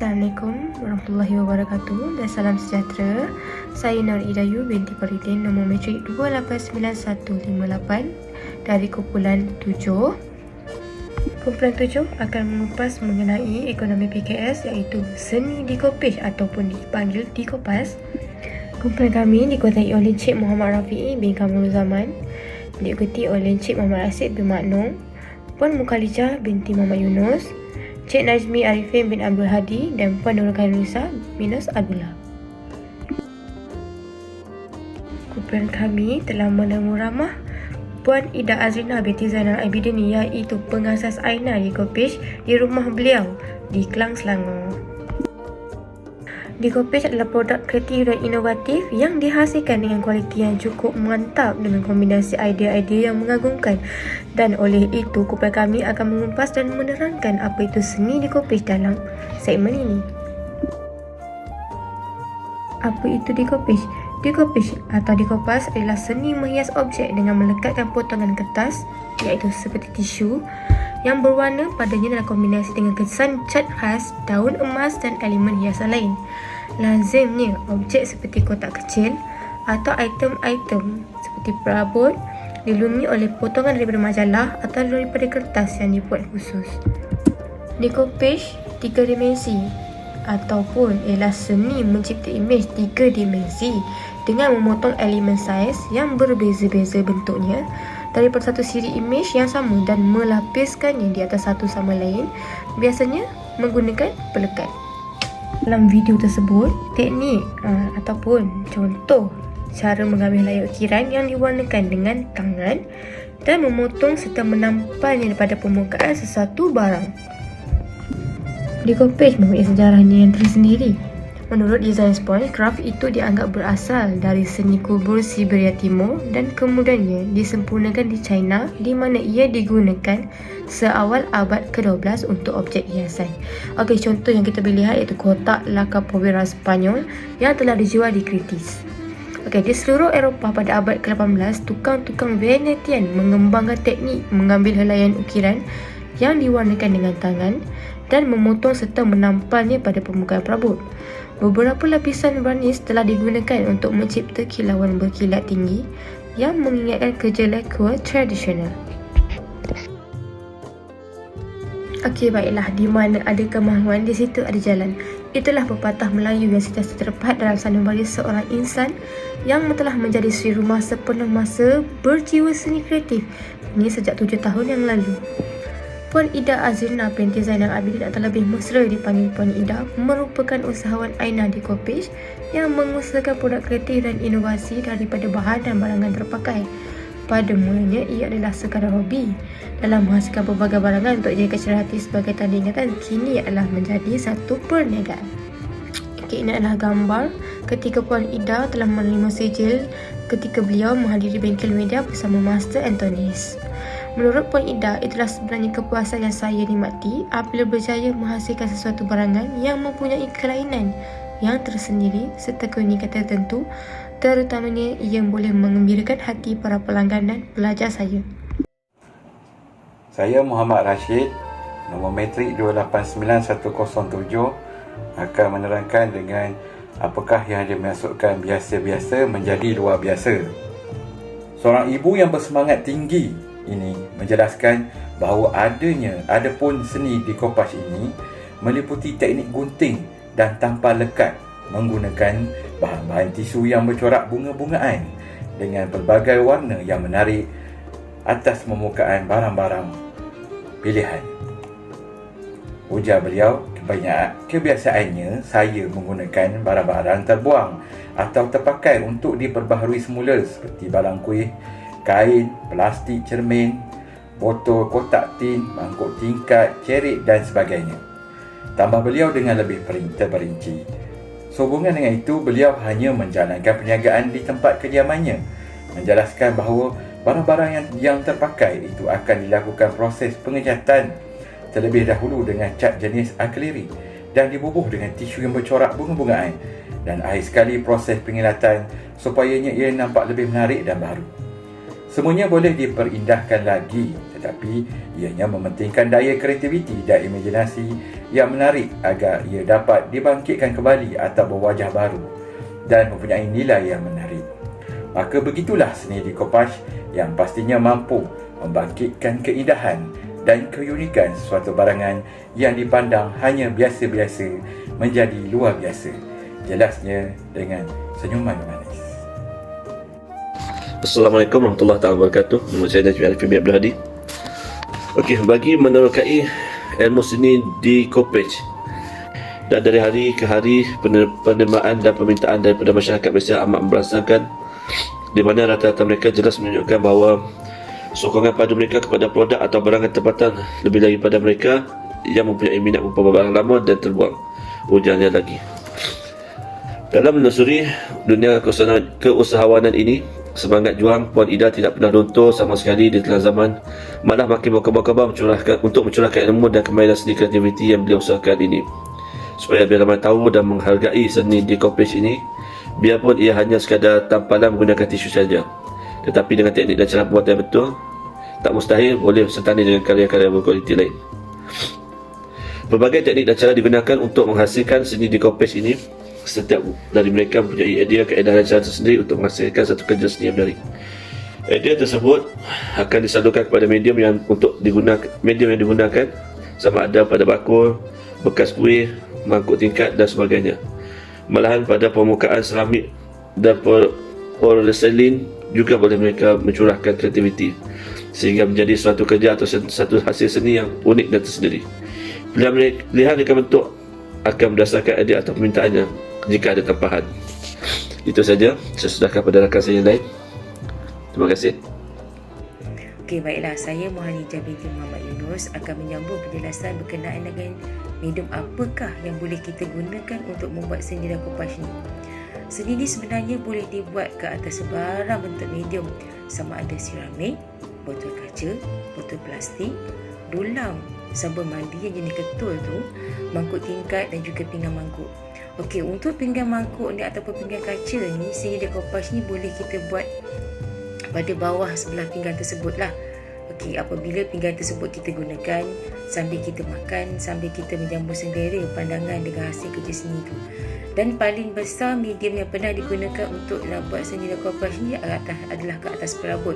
Assalamualaikum warahmatullahi wabarakatuh dan salam sejahtera. Saya Nur Idayu binti Faridin, nombor matrik 289158 dari kumpulan 7. Kumpulan 7 akan mengupas mengenai ekonomi PKS, iaitu seni dikopis ataupun dipanggil dikopas. Kumpulan kami dikuasai oleh Cik Muhammad Rafi'i bin Kamrul Zaman, diikuti oleh Cik Muhammad Asyid bin Maknum, Puan Mukhalijah binti Muhammad Yunus, Cik Najmi Arifin bin Abdul Hadi dan Puan Nurul Khairunisa binus Abdullah. Kumpulan kami telah menemu ramah Puan Ida Azrina binti Zainal Abidin, iaitu pengasas Aina dikopis di rumah beliau di Kelang, Selangor. Dikopis adalah produk kreatif dan inovatif yang dihasilkan dengan kualiti yang cukup mantap dengan kombinasi idea-idea yang mengagumkan, dan oleh itu kumpulan kami akan mengupas dan menerangkan apa itu seni dikopis dalam segmen ini. Apa itu dikopis? Dikopis atau dikopas adalah seni menghias objek dengan melekatkan potongan kertas, iaitu seperti tisu, yang berwarna padanya dalam kombinasi dengan kesan cat khas, daun emas dan elemen hiasan lain. Lazimnya objek seperti kotak kecil atau item-item seperti perabot dilindungi oleh potongan daripada majalah atau daripada kertas yang dibuat khusus. Dikopis 3 dimensi ataupun ialah seni mencipta imej 3 dimensi dengan memotong elemen saiz yang berbeza-beza bentuknya daripada satu siri imej yang sama dan melapiskannya di atas satu sama lain, biasanya menggunakan pelekat. Dalam video tersebut, teknik ataupun contoh cara mengambil layar ukiran yang diwarnakan dengan tangan dan memotong serta menampalnya pada permukaan sesuatu barang. Dikopis mempunyai sejarahnya yang tersendiri. Menurut design point, kraft itu dianggap berasal dari seni kubur Siberia Timur dan kemudiannya disempurnakan di China, di mana ia digunakan seawal abad ke-12 untuk objek hiasan. Okey, contoh yang kita boleh lihat iaitu kotak La Capovera Spanyol yang telah dijual di Kritis. Okey, di seluruh Eropah pada abad ke-18, tukang-tukang Venetian mengembangkan teknik mengambil helaian ukiran yang diwarnakan dengan tangan dan memotong serta menampalnya pada permukaan perabot. Beberapa lapisan varnis telah digunakan untuk mencipta kilauan berkilat tinggi yang mengingatkan kerja lacquer tradisional. Okey, baiklah, di mana ada kemahuan, di situ ada jalan. Itulah pepatah Melayu yang sentiasa terdapat dalam sanubari seorang insan yang telah menjadi sri rumah sepenuh masa berjiwa seni kreatif ini sejak 7 tahun yang lalu. Puan Ida Azrina binti Zainal Abidin atau lebih mesra dipanggil Puan Ida merupakan usahawan Aina dikopis yang mengusahakan produk kreatif dan inovasi daripada bahan dan barangan terpakai. Pada mulanya ia adalah sekadar hobi. Dalam menghasilkan pelbagai barangan untuk dijadikan secara hati sebagai tanda ingatan, kini adalah menjadi satu perniagaan. Okay, ini adalah gambar ketika Puan Ida telah menerima sijil ketika beliau menghadiri bengkel media bersama Master Antonis. Menurut Puan Ida, itulah sebenarnya kepuasan yang saya nikmati apabila berjaya menghasilkan sesuatu barangan yang mempunyai kelainan yang tersendiri serta keunikan tertentu, terutamanya yang boleh mengembirakan hati para pelanggan dan pelajar saya. Saya Muhammad Rashid, nombor matrik 289107, akan menerangkan dengan apakah yang dimasukkan biasa-biasa menjadi luar biasa. Seorang ibu yang bersemangat tinggi ini menjelaskan bahawa adapun seni dikopas ini meliputi teknik gunting dan tampal lekat menggunakan bahan-bahan tisu yang bercorak bunga-bungaan dengan pelbagai warna yang menarik atas permukaan barang-barang pilihan. Ujar beliau, kebiasaannya saya menggunakan barang-barang terbuang atau terpakai untuk diperbaharui semula seperti balang kuih, kain, plastik, cermin, botol, kotak tin, mangkuk tingkat, cerit dan sebagainya. Tambah beliau dengan lebih terperinci. Sehubungan dengan itu, beliau hanya menjalankan perniagaan di tempat kediamannya, menjelaskan bahawa barang-barang yang terpakai itu akan dilakukan proses pengecatan terlebih dahulu dengan cat jenis akrilik dan dibubuh dengan tisu yang bercorak bunga-bungaan, dan akhir sekali proses pengilatan supaya ia nampak lebih menarik dan baru. Semuanya boleh diperindahkan lagi, tetapi ianya mementingkan daya kreativiti dan imajinasi yang menarik agar ia dapat dibangkitkan kembali atau berwajah baru dan mempunyai nilai yang menarik. Maka begitulah seni decoupage yang pastinya mampu membangkitkan keindahan dan keunikan sesuatu barangan yang dipandang hanya biasa-biasa menjadi luar biasa. Jelasnya dengan senyuman manis. Assalamualaikum warahmatullahi wabarakatuh. Nama saya Najmi Arifin bin Abdul Hadi. Okey, bagi menerokai ilmu seni decoupage, dan dari hari ke hari penerimaan dan permintaan daripada masyarakat Malaysia amat memberasakan, di mana rata-rata mereka jelas menunjukkan bahawa sokongan pada mereka kepada produk atau barangan tempatan lebih daripada mereka yang mempunyai minat membawa barang lama dan terbuang. Ujarnya lagi. Dalam menelusuri dunia keusahawanan ini, semangat juang Puan Ida tidak pernah runtuh sama sekali di tengah zaman, malah makin berkembang untuk mencurahkan ilmu dan kemahiran seni kreativiti yang beliau usahakan ini, supaya biar ramai tahu dan menghargai seni decoupage ini, biarpun ia hanya sekadar tampalan menggunakan tisu saja, tetapi dengan teknik dan cara buat yang betul, tak mustahil boleh sertani dengan karya-karya berkualiti lain. Berbagai teknik dan cara digunakan untuk menghasilkan seni decoupage ini. Setiap dari mereka mempunyai idea, kaedah dan cara tersendiri untuk menghasilkan satu kerja seni yang menarik. Idea tersebut akan disalurkan kepada medium yang digunakan, sama ada pada bakul, bekas kuih, mangkuk tingkat dan sebagainya. Malahan pada permukaan seramik dan porselin juga boleh mereka mencurahkan kreativiti sehingga menjadi suatu kerja atau satu hasil seni yang unik dan tersendiri. Pilihan mereka bentuk akan berdasarkan idea atau permintaannya jika ada tempahan. Itu saja, saya sudahkan pada rakan saya yang lain. Terima kasih. Okey, baiklah, saya Muhanijah binti Muhammad Yunus akan menyambung penjelasan berkenaan dengan medium apakah yang boleh kita gunakan untuk membuat seni decoupage ni. Seni ni sebenarnya boleh dibuat ke atas sebarang bentuk medium, sama ada seramik, botol kaca, botol plastik, dulang, sabun mandi yang jenis ketul tu, mangkuk tingkat dan juga pinggan mangkuk. Okey, untuk pinggan mangkuk ni ataupun pinggan kaca ni, seni decoupage ni boleh kita buat pada bawah sebelah pinggan tersebut lah. Okey, apabila pinggan tersebut kita gunakan sambil kita makan, sambil kita menjamu selera pandangan dengan hasil kerja seni tu. Dan paling besar medium yang pernah digunakan untuk nak buat seni decoupage ni adalah ke atas perabot.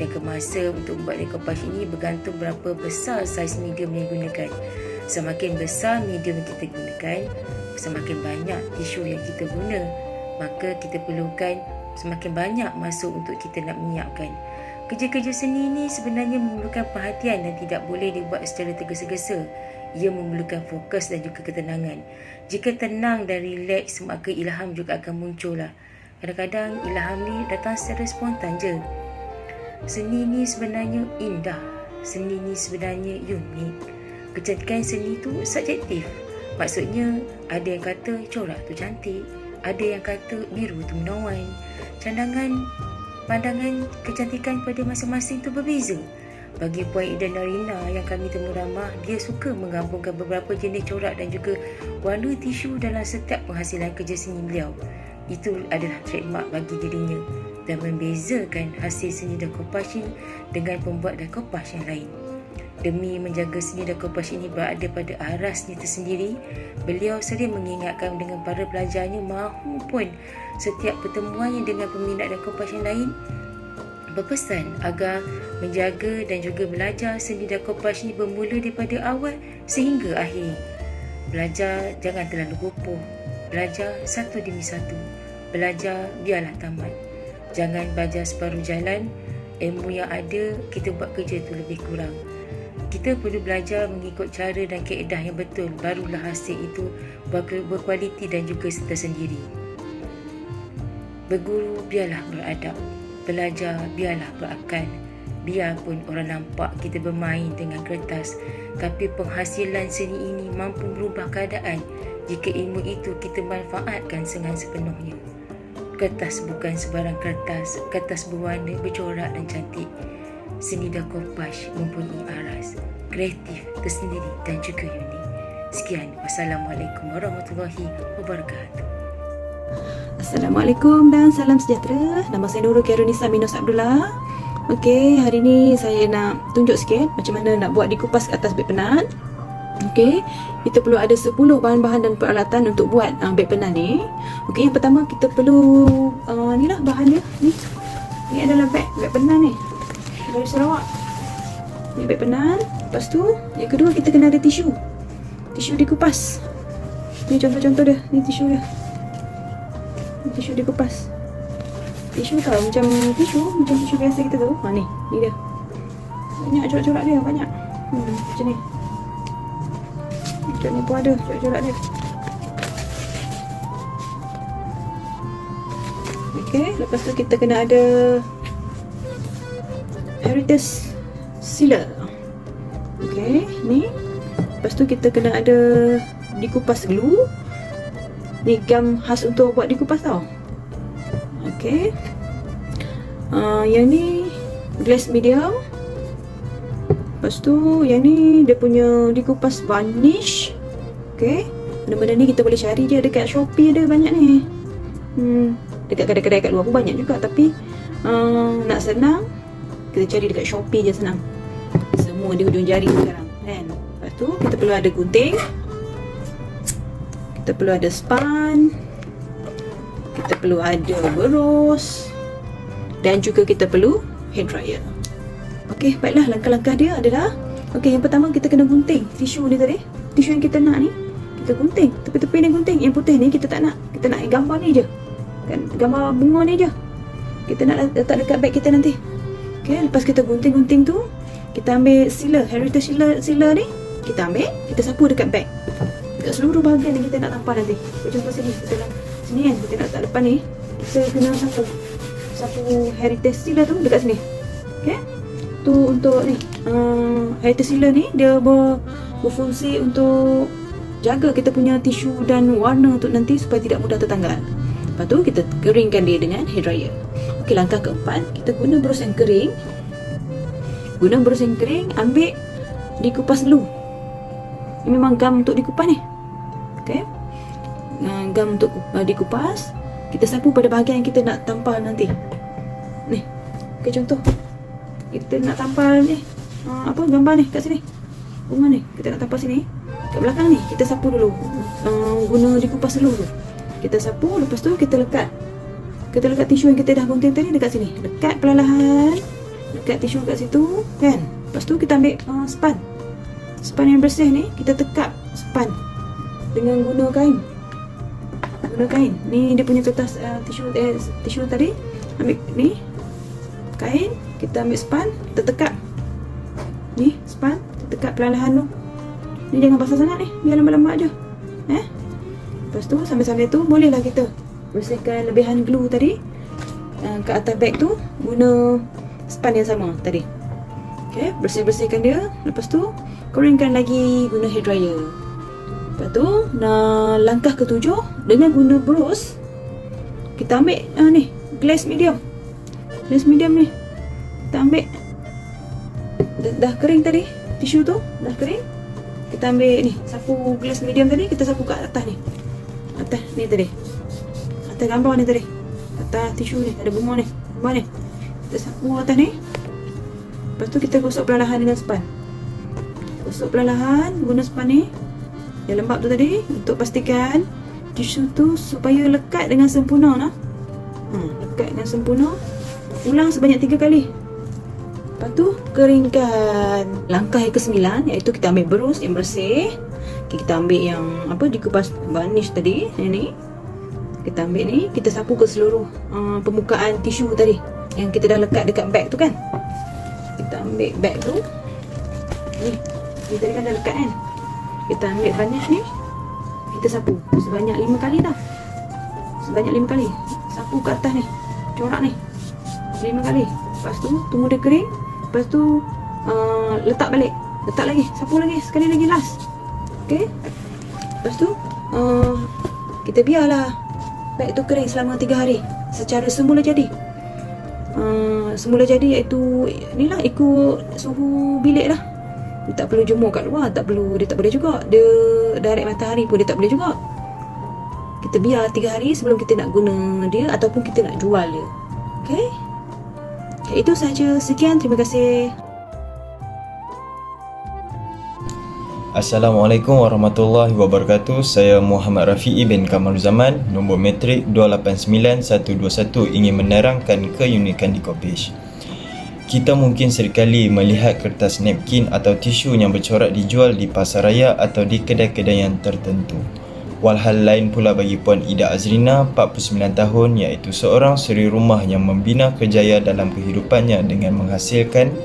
Jangka masa untuk membuat decoupage ini bergantung berapa besar saiz medium yang digunakan. Semakin besar medium yang kita gunakan, semakin banyak tisu yang kita guna, maka kita perlukan semakin banyak masa untuk kita nak menyiapkan. Kerja-kerja seni ini sebenarnya memerlukan perhatian dan tidak boleh dibuat secara tergesa-gesa. Ia memerlukan fokus dan juga ketenangan. Jika tenang dan rileks, maka ilham juga akan muncul lah. Kadang-kadang ilham ni datang secara spontan je. Seni ni sebenarnya indah. Seni ni sebenarnya unik. Kecantikan seni tu subjektif. Maksudnya ada yang kata corak tu cantik, ada yang kata biru tu menawan. Pandangan kecantikan pada masing-masing tu berbeza. Bagi Puan Ida Narina yang kami temu ramah, dia suka menggabungkan beberapa jenis corak dan juga warna tisu dalam setiap penghasilan kerja seni beliau. Itu adalah trademark bagi dirinya dan membezakan hasil seni decoupage dengan pembuat decoupage yang lain. Demi menjaga seni decoupage ini berada pada arasnya tersendiri, beliau sering mengingatkan dengan para pelajarnya mahupun setiap pertemuannya dengan peminat decoupage yang lain, berpesan agar menjaga dan juga belajar seni decoupage ini bermula daripada awal sehingga akhir. Belajar jangan terlalu gopoh. Belajar satu demi satu. Belajar biarlah tamat. Jangan belajar separuh jalan. Ilmu yang ada, kita buat kerja tu lebih kurang. Kita perlu belajar mengikut cara dan kaedah yang betul, barulah hasil itu berkualiti dan juga tersendiri. Berguru biarlah beradab, belajar biarlah berakal. Biarpun orang nampak kita bermain dengan kertas, tapi penghasilan seni ini mampu merubah keadaan jika ilmu itu kita manfaatkan dengan sepenuhnya. Kertas bukan sebarang kertas, kertas berwarna, bercorak dan cantik. Seni decoupage mempunyai aras, kreatif, tersendiri dan juga unik. Sekian, wassalamualaikum warahmatullahi wabarakatuh. Assalamualaikum dan salam sejahtera. Nama saya Nurul Khairunisa Minus Abdullah. Okey, hari ni saya nak tunjuk sikit macam mana nak buat dikupas ke atas beg penat. Okey, kita perlu ada 10 bahan-bahan dan peralatan untuk buat beg penat ni. Okey, yang pertama kita perlu ni lah bahan dia. Ni adalah beg penat ni. Dari Sarawak. Ni beg penat. Lepas tu, yang kedua kita kena ada tisu. Tisu dikupas. Ni contoh-contoh dia. Ni tisu dia. Ni tisu dikupas. Tisu tau, macam tisu biasa kita tu. Ni dia. Banyak corak-corak dia, banyak. Macam ni. Macam ni pun ada corak-corak dia. Okey, lepas tu kita kena ada heritage sealer. Okey, ni. Lepas tu kita kena ada dikupas glue. Ni gam khas untuk buat dikupas tau. Okey. Yang ni glass medium. Lepas tu yang ni dia punya dikupas varnish. Okey. Benda-benda ni kita boleh cari je dekat Shopee, ada banyak ni. Dekat kedai-kedai kat luar pun banyak juga, tapi nak senang kita cari dekat Shopee je, senang. Semua di hujung jari sekarang kan. Lepas tu kita perlu ada gunting. Kita perlu ada span. Kita perlu ada berus. Dan juga kita perlu hair dryer. Okey, baiklah, langkah-langkah dia adalah, okey, yang pertama kita kena gunting tisu ni tadi. Tisu yang kita nak ni kita gunting. Tepi-tepi ni gunting. Yang putih ni kita tak nak. Kita nak gambar ni je. Kan, gambar bunga ni je. Kita nak letak dekat beg kita nanti. Okey, lepas kita gunting-gunting tu, kita ambil sealer, heritage sealer ni, kita ambil, kita sapu dekat beg. Dekat seluruh bahagian yang kita nak tampal nanti. Contoh sini, sini kan, kita nak letak depan ni, kita kena sapu heritage sealer tu dekat sini. Okey. Tu untuk ni, heritage sealer ni dia berfungsi untuk jaga kita punya tisu dan warna untuk nanti supaya tidak mudah tertanggal. Lepas tu kita keringkan dia dengan hair dryer. Okey, langkah keempat, kita guna berus yang kering. Ambil dikupas dulu. Ini memang gam untuk dikupas ni. Okey. Gam untuk dikupas. Kita sapu pada bahagian yang kita nak tampal nanti. Ni. Okey, contoh. Kita nak tampal ni. Gambar ni kat sini. Bunga ni. Kita nak tampal sini. Kat belakang ni kita sapu dulu. Guna dikupas dulu tu. Kita sapu, lepas tu kita lekat. Kita lekat tisu yang kita dah gunting tadi dekat sini. Lekat perlahan. Lekat tisu kat situ, kan? Lepas tu kita ambil span. Span yang bersih ni kita tekap span dengan guna kain. Ni dia punya kertas tisu tadi. Ambil ni kain, kita ambil span, kita tekap. Ni span, kita tekap perlahan tu. Ni jangan basah sangat ni, biar lambat-lambat je. Lepas tu sambil-sambil tu bolehlah kita bersihkan lebihan glue tadi ke atas beg tu guna span yang sama tadi. Okey, bersihkan dia. Lepas tu keringkan lagi guna hair dryer. Lepas tu langkah ketujuh, dengan guna berus kita ambil ni glass medium. Glass medium ni kita ambil dah kering tadi, tisu tu dah kering. Kita ambil ni, sapu glass medium tadi, kita sapu kat atas ni. Atas ni tadi. Atas gambar ni tadi. Atas tisu ni, ada bunga ni. Gambar ni. Kita sapu atas ni. Lepas tu kita gosok perlahan dengan span. Gosok perlahan guna span ni yang lembap tu tadi, untuk pastikan tisu tu supaya lekat dengan sempurna lah. Lekat dengan sempurna. Ulang sebanyak 3 kali. Lepas tu keringkan. Langkah yang ke-9 iaitu kita ambil berus yang bersih. Kita ambil yang dikupas varnish tadi, yang ni. Kita ambil ni, kita sapu ke seluruh permukaan tisu tadi yang kita dah lekat dekat beg tu kan. Kita ambil beg tu. Ni tadi kan dah lekat kan. Kita ambil varnish ni, kita sapu sebanyak 5 kali dah. Sebanyak 5 kali. Sapu ke atas ni, corak ni 5 kali. Lepas tu tunggu dia kering. Lepas tu letak balik. Letak lagi, sapu lagi, sekali lagi last. Okey. Lepas tu kita biarlah beg tu kering selama 3 hari secara semula jadi. Semula jadi iaitu inilah ikut suhu bilik lah. Dia tak perlu jemur kat luar, dia tak boleh juga. Dia direct matahari pun dia tak boleh juga. Kita biar 3 hari sebelum kita nak guna dia ataupun kita nak jual dia. Okey. Itu saja. Sekian, terima kasih. Assalamualaikum warahmatullahi wabarakatuh. Saya Muhammad Rafi'i bin Kamaruzaman, nombor matrik 289121, ingin menerangkan keunikan Decoupage. Kita mungkin seringkali melihat kertas napkin atau tisu yang bercorak dijual di pasaraya atau di kedai-kedai yang tertentu. Walhal lain pula bagi Puan Ida Azrina, 49 tahun, iaitu seorang suri rumah yang membina kerjaya dalam kehidupannya dengan menghasilkan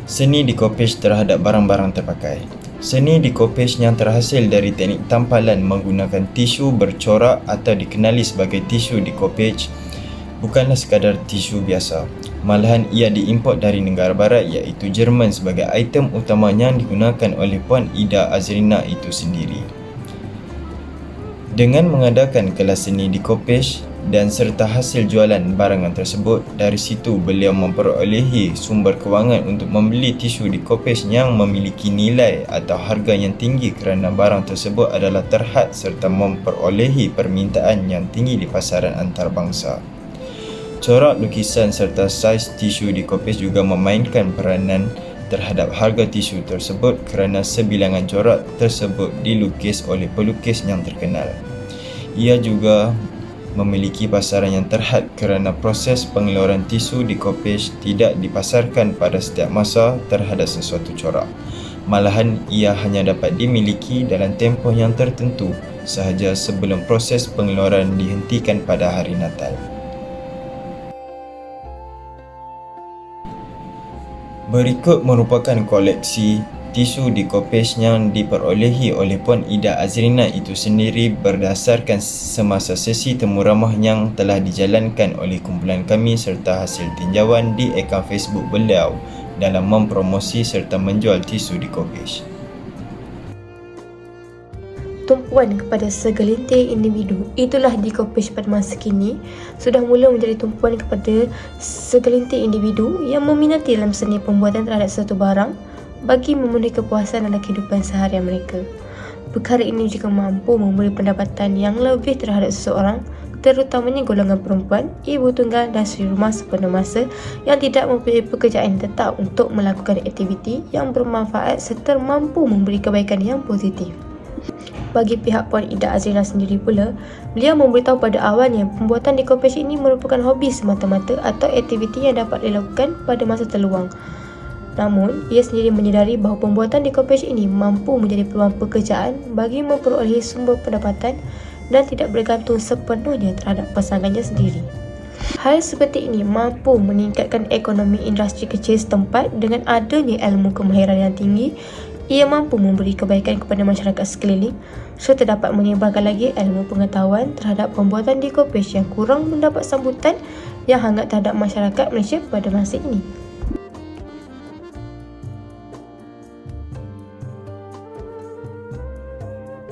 seni decoupage terhadap barang-barang terpakai. Seni decoupage yang terhasil dari teknik tampalan menggunakan tisu bercorak atau dikenali sebagai tisu decoupage bukanlah sekadar tisu biasa. Malahan ia diimport dari negara barat iaitu Jerman sebagai item utama yang digunakan oleh Puan Ida Azrina itu sendiri. Dengan mengadakan kelas seni decoupage dan serta hasil jualan barangan tersebut, dari situ beliau memperolehi sumber kewangan untuk membeli tisu decoupage yang memiliki nilai atau harga yang tinggi kerana barang tersebut adalah terhad serta memperolehi permintaan yang tinggi di pasaran antarabangsa. Corak lukisan serta saiz tisu decoupage juga memainkan peranan terhadap harga tisu tersebut kerana sebilangan corak tersebut dilukis oleh pelukis yang terkenal. Ia juga memiliki pasaran yang terhad kerana proses pengeluaran tisu decoupage tidak dipasarkan pada setiap masa terhadap sesuatu corak. Malahan ia hanya dapat dimiliki dalam tempoh yang tertentu sahaja sebelum proses pengeluaran dihentikan pada hari Natal. Berikut merupakan koleksi tisu decoupage yang diperolehi oleh Puan Ida Azrina itu sendiri berdasarkan semasa sesi temu ramah yang telah dijalankan oleh kumpulan kami serta hasil tinjauan di akaun Facebook beliau dalam mempromosi serta menjual tisu decoupage. Tumpuan kepada segelintir individu, itulah decoupage pada masa kini sudah mula menjadi tumpuan kepada segelintir individu yang meminati dalam seni pembuatan terhadap satu barang bagi memenuhi kepuasan dalam kehidupan seharian mereka. Perkara ini juga mampu memberi pendapatan yang lebih terhadap seseorang, terutamanya golongan perempuan, ibu tunggal dan suri rumah sepenuh masa yang tidak mempunyai pekerjaan tetap untuk melakukan aktiviti yang bermanfaat serta mampu memberi kebaikan yang positif. Bagi pihak Puan Ida Azrina sendiri pula, beliau memberitahu pada awalnya pembuatan decoupage ini merupakan hobi semata-mata atau aktiviti yang dapat dilakukan pada masa terluang. Namun, ia sendiri menyedari bahawa pembuatan decoupage ini mampu menjadi peluang pekerjaan bagi memperolehi sumber pendapatan dan tidak bergantung sepenuhnya terhadap pasangannya sendiri. Hal seperti ini mampu meningkatkan ekonomi industri kecil setempat dengan adanya ilmu kemahiran yang tinggi. Ia mampu memberi kebaikan kepada masyarakat sekeliling serta dapat menyebarkan lagi ilmu pengetahuan terhadap pembuatan decoupage yang kurang mendapat sambutan yang hangat terhadap masyarakat Malaysia pada masa ini.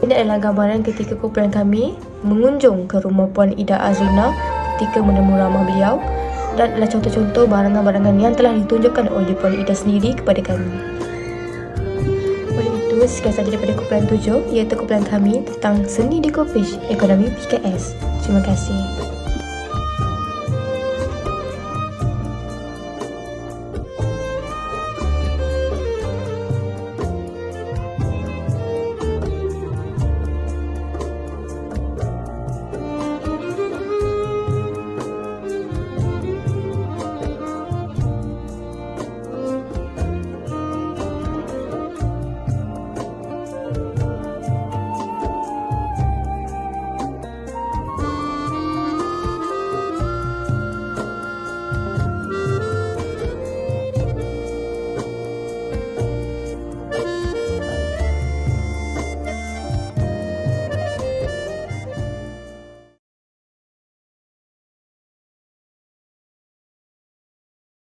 Ini adalah gambaran ketika kumpulan kami mengunjung ke rumah Puan Ida Azrina ketika menemu ramah beliau dan adalah contoh-contoh barangan-barangan yang telah ditunjukkan oleh Puan Ida sendiri kepada kami. Oleh itu, sekian sahaja daripada kumpulan 7 iaitu kumpulan kami tentang seni decoupage ekonomi PKS. Terima kasih.